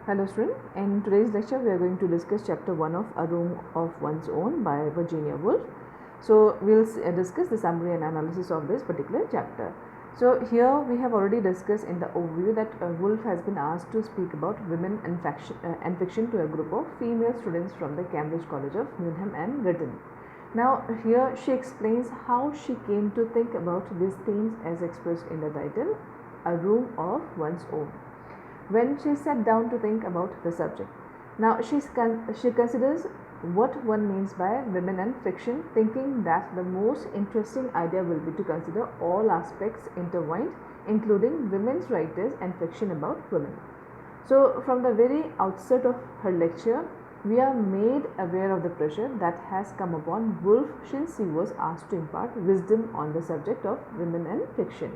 Hello student, in today's lecture we are going to discuss chapter 1 of A Room of One's Own by Virginia Woolf. So we'll discuss the summary and analysis of this particular chapter. So here we have already discussed in the overview that Woolf has been asked to speak about women and fiction to a group of female students from the Cambridge College of Newnham and Girton. Now here she explains how she came to think about these themes as expressed in the title A Room of One's Own when she sat down to think about the subject. Now she considers what one means by women and fiction, thinking that the most interesting idea will be to consider all aspects intertwined, including women's writers and fiction about women. So from the very outset of her lecture, we are made aware of the pressure that has come upon Woolf since she was asked to impart wisdom on the subject of women and fiction.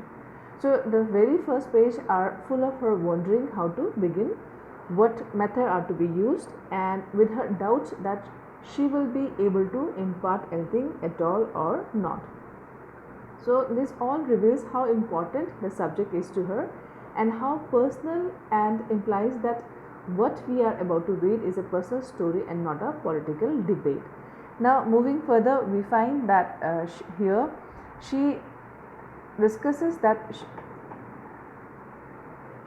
So the very first page are full of her wondering how to begin, what method are to be used, and with her doubts that she will be able to impart anything at all or not. So this all reveals how important the subject is to her and how personal, and implies that what we are about to read is a personal story and not a political debate. Now moving further, we find that here she discusses that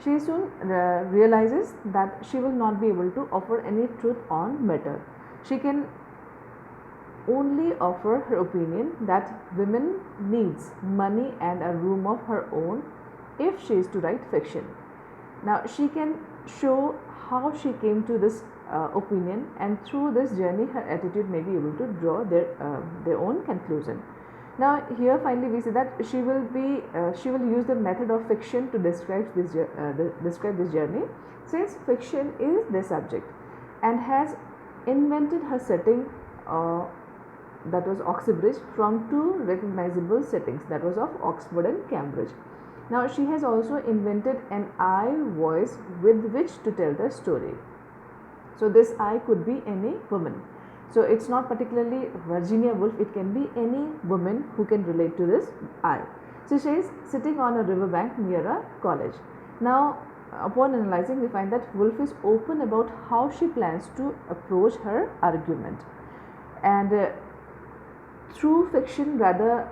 she soon realizes that she will not be able to offer any truth on matter. She can only offer her opinion that women needs money and a room of her own if she is to write fiction. Now she can show how she came to this opinion, and through this journey her attitude may be able to draw their own conclusion. Now here finally we see that she will use the method of fiction to describe this journey, since fiction is the subject, and has invented her setting, that was Oxbridge, from two recognizable settings, that was of Oxford and Cambridge. Now she has also invented an I voice with which to tell the story. So this I could be any woman. So it's not particularly Virginia Woolf, it can be any woman who can relate to this I. So she is sitting on a riverbank near a college. Now upon analyzing, we find that Woolf is open about how she plans to approach her argument, and through fiction rather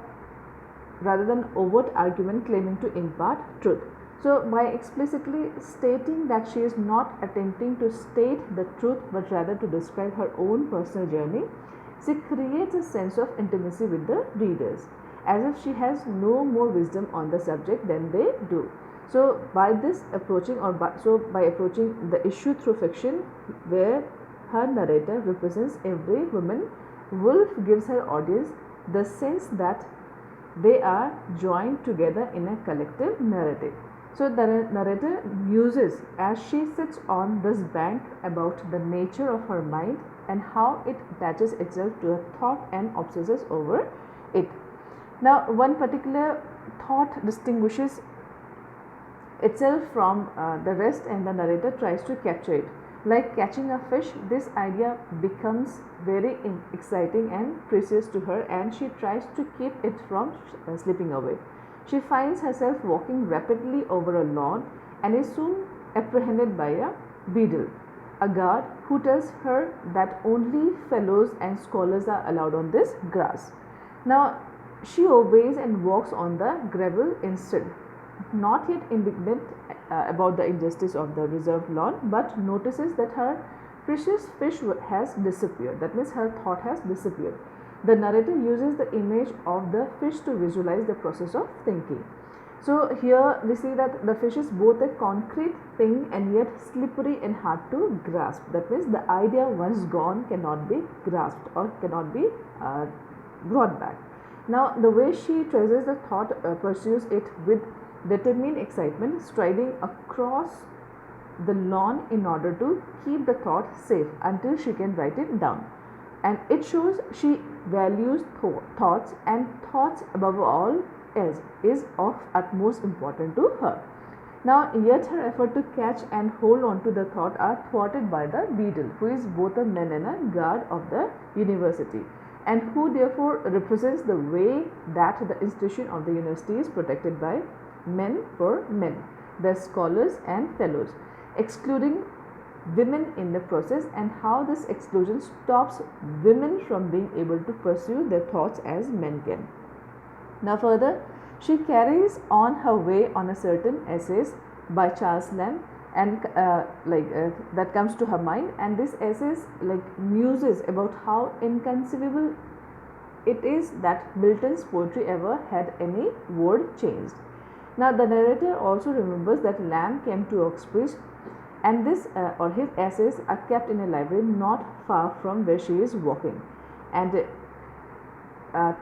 than overt argument claiming to impart truth. So by explicitly stating that she is not attempting to state the truth but rather to describe her own personal journey, she creates a sense of intimacy with the readers, as if she has no more wisdom on the subject than they do. So by this approaching, by approaching the issue through fiction, where her narrator represents every woman, Woolf gives her audience the sense that they are joined together in a collective narrative. So the narrator muses as she sits on this bank about the nature of her mind and how it attaches itself to a thought and obsesses over it. Now one particular thought distinguishes itself from the rest, and the narrator tries to capture it. Like catching a fish, this idea becomes very exciting and precious to her, and she tries to keep it from slipping away. She finds herself walking rapidly over a lawn and is soon apprehended by a beadle, a guard who tells her that only fellows and scholars are allowed on this grass. Now she obeys and walks on the gravel instead, not yet indignant about the injustice of the reserved lawn, but notices that her precious fish has disappeared. That means her thought has disappeared. The narrator uses the image of the fish to visualize the process of thinking. So here we see that the fish is both a concrete thing and yet slippery and hard to grasp. That means the idea once gone cannot be grasped or cannot be brought back. Now the way she traces the thought, pursues it with determined excitement, striding across the lawn in order to keep the thought safe until she can write it down. And it shows she values thoughts, and thoughts above all else is of utmost importance to her. Now yet her effort to catch and hold on to the thought are thwarted by the beadle, who is both a man and a guard of the university, and who therefore represents the way that the institution of the university is protected by men for men, the scholars and fellows, excluding women in the process, and how this exclusion stops women from being able to pursue their thoughts as men can. Now, further, she carries on her way on a certain essays by Charles Lamb, and that comes to her mind, and this essays muses about how inconceivable it is that Milton's poetry ever had any word changed. Now, the narrator also remembers that Lamb came to Oxbridge, and this or his essays are kept in a library not far from where she is walking. And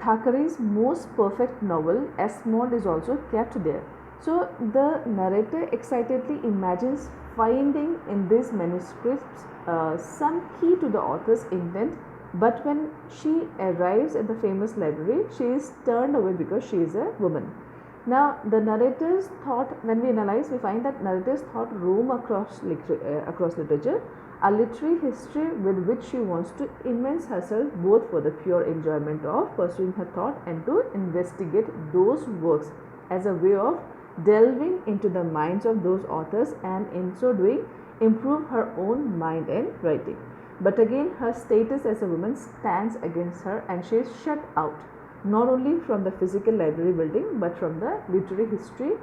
Thackeray's most perfect novel, Esmond, is also kept there. So, the narrator excitedly imagines finding in these manuscripts some key to the author's intent, but when she arrives at the famous library, she is turned away because she is a woman. Now, the narrator's thought, when we analyze, we find that narrator's thought roam across literature, a literary history with which she wants to immerse herself both for the pure enjoyment of pursuing her thought and to investigate those works as a way of delving into the minds of those authors, and in so doing improve her own mind and writing. But again, her status as a woman stands against her, and she is shut out not only from the physical library building but from the literary history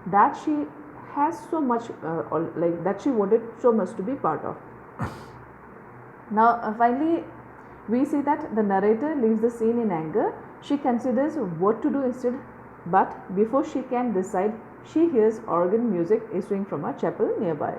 that she has so much that she wanted so much to be part of. Now, finally, we see that the narrator leaves the scene in anger. She considers what to do instead, but before she can decide, she hears organ music issuing from a chapel nearby.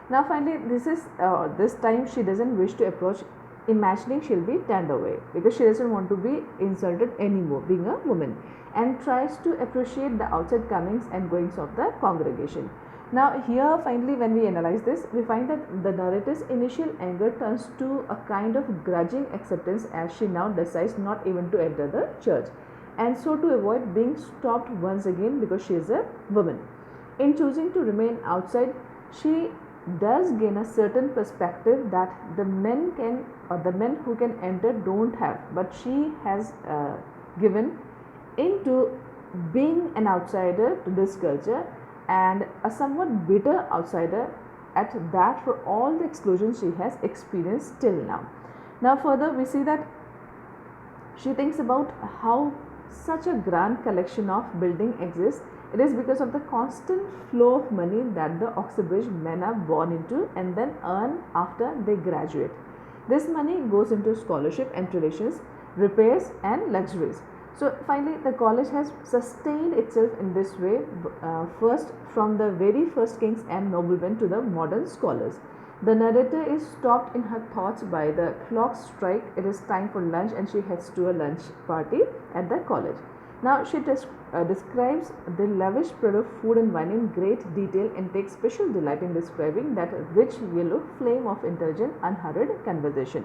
Now, finally, this time she doesn't wish to approach, imagining she'll be turned away because she doesn't want to be insulted anymore, being a woman, and tries to appreciate the outside comings and goings of the congregation. Now, here finally, when we analyze this, we find that the narrator's initial anger turns to a kind of grudging acceptance as she now decides not even to enter the church, and so to avoid being stopped once again because she is a woman. In choosing to remain outside, she does gain a certain perspective that the men who can enter don't have, but she has given into being an outsider to this culture, and a somewhat bitter outsider at that, for all the exclusion she has experienced till now. Now, further, we see that she thinks about how such a grand collection of building exists. It is because of the constant flow of money that the Oxbridge men are born into and then earn after they graduate. This money goes into scholarship and traditions, repairs and luxuries. So, finally, the college has sustained itself in this way, first from the very first kings and noblemen to the modern scholars. The narrator is stopped in her thoughts by the clock strike. It is time for lunch, and she heads to a lunch party at the college. Now, she describes the lavish spread of food and wine in great detail and takes special delight in describing that rich yellow flame of intelligent, unhurried conversation.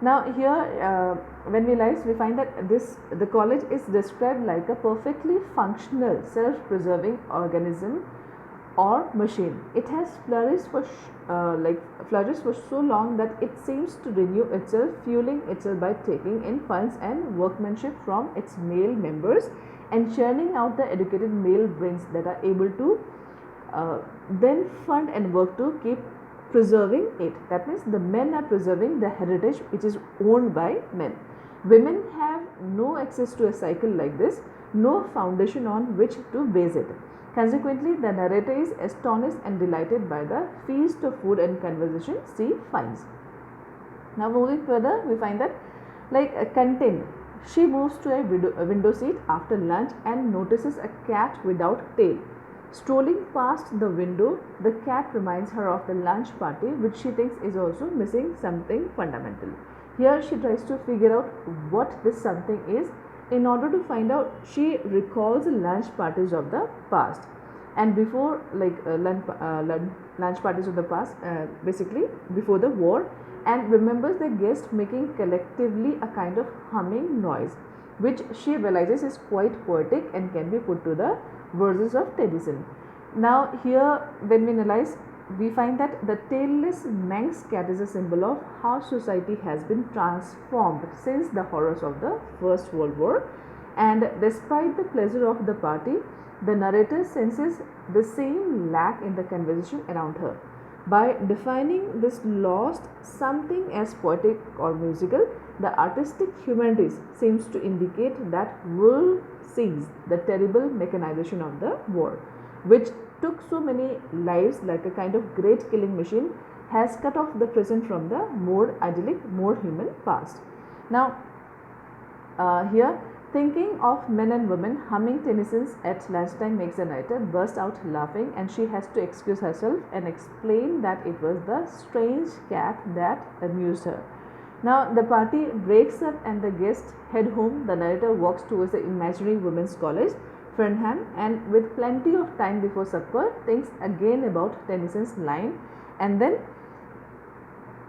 Now, here, when we realize, we find that the college is described like a perfectly functional, self-preserving organism or machine. It has flourished for so long that it seems to renew itself, fueling itself by taking in funds and workmanship from its male members and churning out the educated male brains that are able to then fund and work to keep preserving it. That means the men are preserving the heritage which is owned by men. Women have no access to a cycle like this, no foundation on which to base it. Consequently, the narrator is astonished and delighted by the feast of food and conversation she finds. Now, moving further, we find that content. She moves to a window seat after lunch and notices a cat without tail. Strolling past the window, the cat reminds her of the lunch party, which she thinks is also missing something fundamental. Here she tries to figure out what this something is. In order to find out, she recalls the lunch parties of the past, and before lunch parties of the past, basically before the war, and remembers the guests making collectively a kind of humming noise, which she realizes is quite poetic and can be put to the verses of Tennyson. Now, here, when we analyze, we find that the tailless Manx cat is a symbol of how society has been transformed since the horrors of the First World War, and despite the pleasure of the party, the narrator senses the same lack in the conversation around her. By defining this lost something as poetic or musical, the artistic humanities seems to indicate that Woolf sees the terrible mechanization of the war, which took so many lives like a kind of great killing machine, has cut off the present from the more idyllic, more human past. Now, here, thinking of men and women humming Tennyson's at lunchtime makes the narrator burst out laughing, and she has to excuse herself and explain that it was the strange cat that amused her. Now, the party breaks up and the guests head home. The narrator walks towards the imaginary women's college, Fernham, and with plenty of time before supper, thinks again about Tennyson's line, and then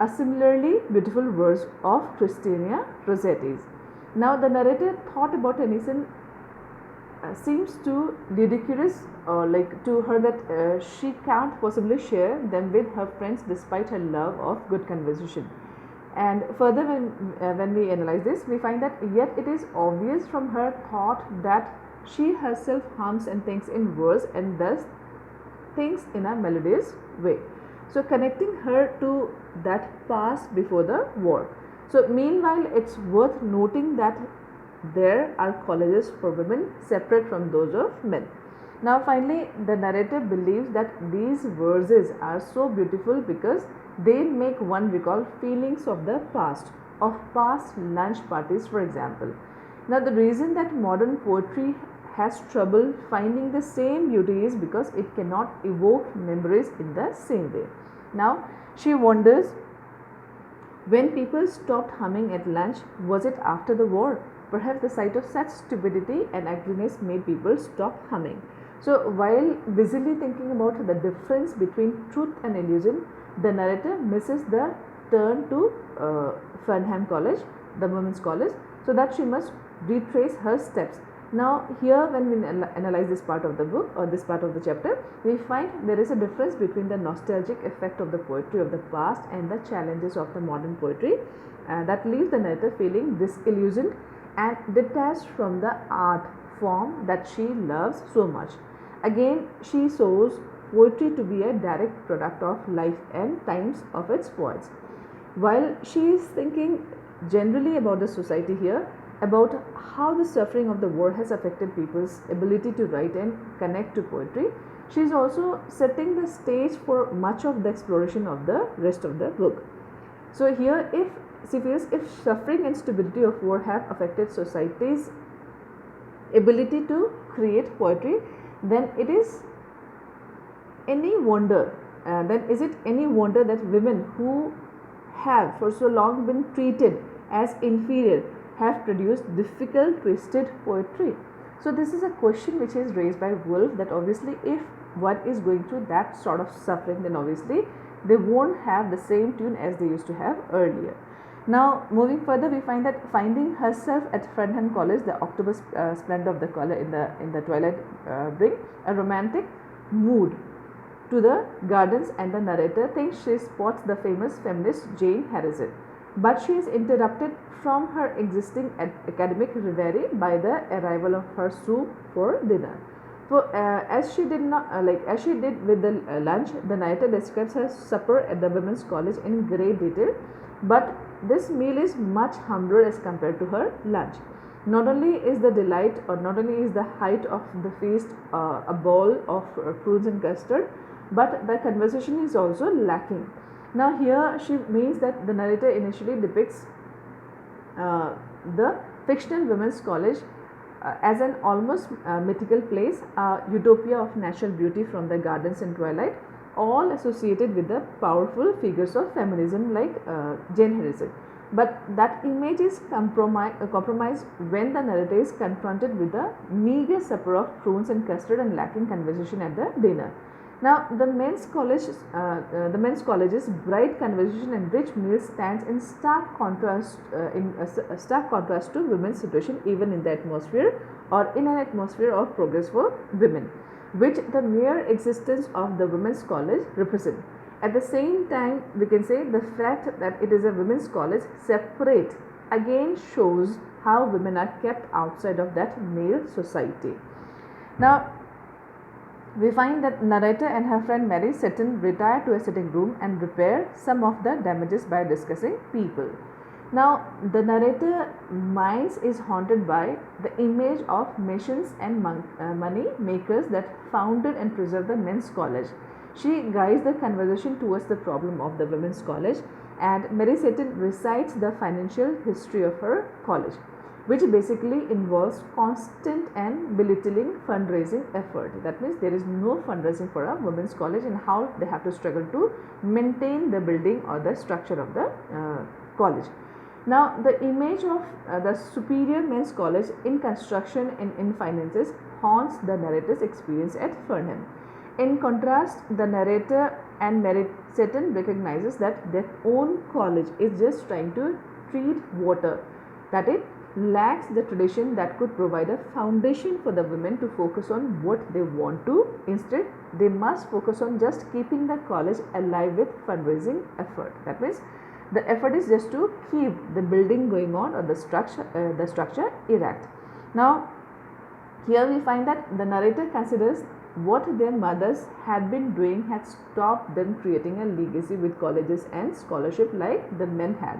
a similarly beautiful verse of Christina Rossetti's. Now, the narrator thought about Tennyson seems to ludicrous like to her that she can't possibly share them with her friends despite her love of good conversation. And further, when we analyze this, we find that yet it is obvious from her thought that she herself hums and thinks in verse and thus thinks in a melodious way. So, connecting her to that past before the war. So, meanwhile, it's worth noting that there are colleges for women separate from those of men. Now, finally, the narrator believes that these verses are so beautiful because they make one recall feelings of the past, of past lunch parties, for example. Now, the reason that modern poetry has trouble finding the same beauty is because it cannot evoke memories in the same way. Now, she wonders, when people stopped humming at lunch, was it after the war? Perhaps the sight of such stupidity and ugliness made people stop humming. So, while busily thinking about the difference between truth and illusion, the narrator misses the turn to Fernham College, the women's college, so that she must retrace her steps. Now, here when we analyze this part of the book or this part of the chapter, we find there is a difference between the nostalgic effect of the poetry of the past and the challenges of the modern poetry that leaves the narrator feeling disillusioned and detached from the art form that she loves so much. Again, she shows poetry to be a direct product of life and times of its poets. While she is thinking generally about the society here, about how the suffering of the war has affected people's ability to write and connect to poetry, she is also setting the stage for much of the exploration of the rest of the book. So here, if she feels if suffering and stability of war have affected society's ability to create poetry, then it is any wonder, then is it any wonder that women who have for so long been treated as inferior have produced difficult, twisted poetry? So, this is a question which is raised by Woolf, that obviously if one is going through that sort of suffering, then obviously they won't have the same tune as they used to have earlier. Now, moving further, we find that finding herself at Fernham College, the October splendor of the color in the twilight bring a romantic mood to the gardens, and the narrator thinks she spots the famous feminist Jane Harrison. But she is interrupted from her existing academic reverie by the arrival of her soup for dinner. For as she did with the lunch, the narrator describes her supper at the women's college in great detail. But this meal is much humbler as compared to her lunch. Not only is the delight, or not only is the height of the feast a bowl of prunes and custard, but the conversation is also lacking. Now, here she means that the narrator initially depicts the fictional women's college as an almost mythical place, a utopia of natural beauty from the gardens and twilight, all associated with the powerful figures of feminism like Jane Harrison. But that image is compromised when the narrator is confronted with the meager supper of prunes and custard and lacking conversation at the dinner. Now, the men's college's bright conversation and rich meals stands in stark contrast to women's situation, even in the atmosphere or in an atmosphere of progress for women, which the mere existence of the women's college represent. At the same time, we can say the fact that it is a women's college separate again shows how women are kept outside of that male society. Now, We find that narrator and her friend Mary Seton retire to a sitting room and repair some of the damages by discussing people. Now, the narrator mind is haunted by the image of machines and money makers that founded and preserved the men's college. She guides the conversation towards the problem of the women's college, and Mary Seton recites the financial history of her college, which basically involves constant and belittling fundraising effort. That means there is no fundraising for a women's college and how they have to struggle to maintain the building or the structure of the college. Now, the image of the superior men's college in construction and in finances haunts the narrator's experience at Fernham. In contrast, the narrator and Mary Seton recognizes that their own college is just trying to treat water, that it lacks the tradition that could provide a foundation for the women to focus on what they want to. Instead, they must focus on just keeping the college alive with fundraising effort. That means the effort is just to keep the building going on or the structure erect. Now, here we find that the narrator considers what their mothers had been doing had stopped them creating a legacy with colleges and scholarship like the men had.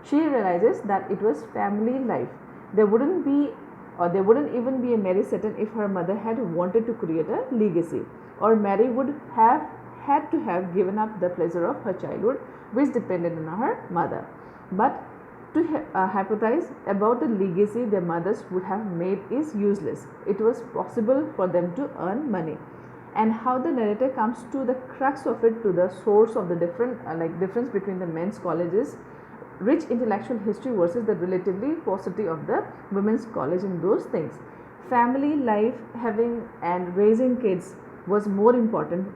She realizes that it was family life. There wouldn't even be a Mary Seton if her mother had wanted to create a legacy, or Mary would have had to have given up the pleasure of her childhood, which depended on her mother. But to hypothesize about the legacy their mothers would have made is useless. It was possible for them to earn money. And how the narrator comes to the crux of it, to the source of the difference between the men's colleges, rich intellectual history versus the relatively paucity of the women's college in those things. Family life, having and raising kids was more important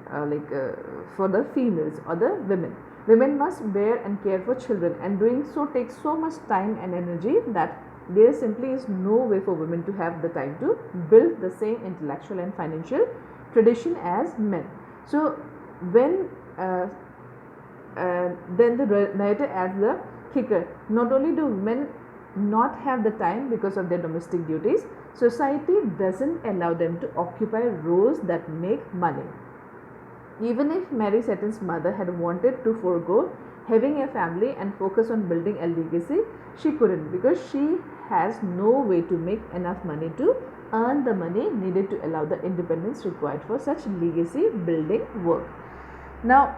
for the females or the women. Women must bear and care for children, and doing so takes so much time and energy that there simply is no way for women to have the time to build the same intellectual and financial tradition as men. So when then the narrator adds the kicker: not only do men not have the time because of their domestic duties, society doesn't allow them to occupy roles that make money. Even if Mary Seton's mother had wanted to forego having a family and focus on building a legacy, she couldn't, because she has no way to make enough money to earn the money needed to allow the independence required for such legacy building work. Now,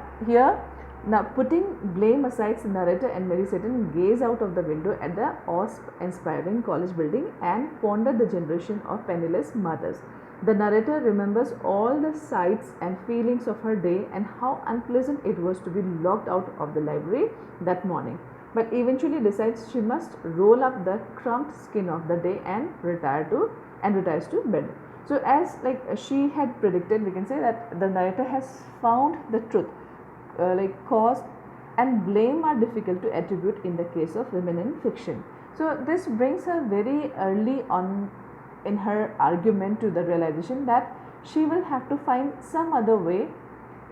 putting blame aside, the narrator and Mary Seton gaze out of the window at the awe-inspiring college building and ponder the generation of penniless mothers. The narrator remembers all the sights and feelings of her day and how unpleasant it was to be locked out of the library that morning, but eventually decides she must roll up the crumbed skin of the day and retires to bed. So, as she had predicted, we can say that the narrator has found the truth. Cause and blame are difficult to attribute in the case of women in fiction. So, this brings her very early on in her argument to the realization that she will have to find some other way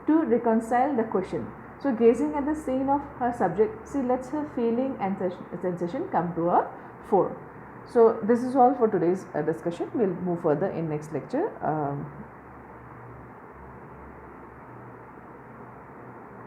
to reconcile the question. So, gazing at the scene of her subject, she lets her feeling and sensation come to a fore. So, this is all for today's discussion. We'll move further in next lecture.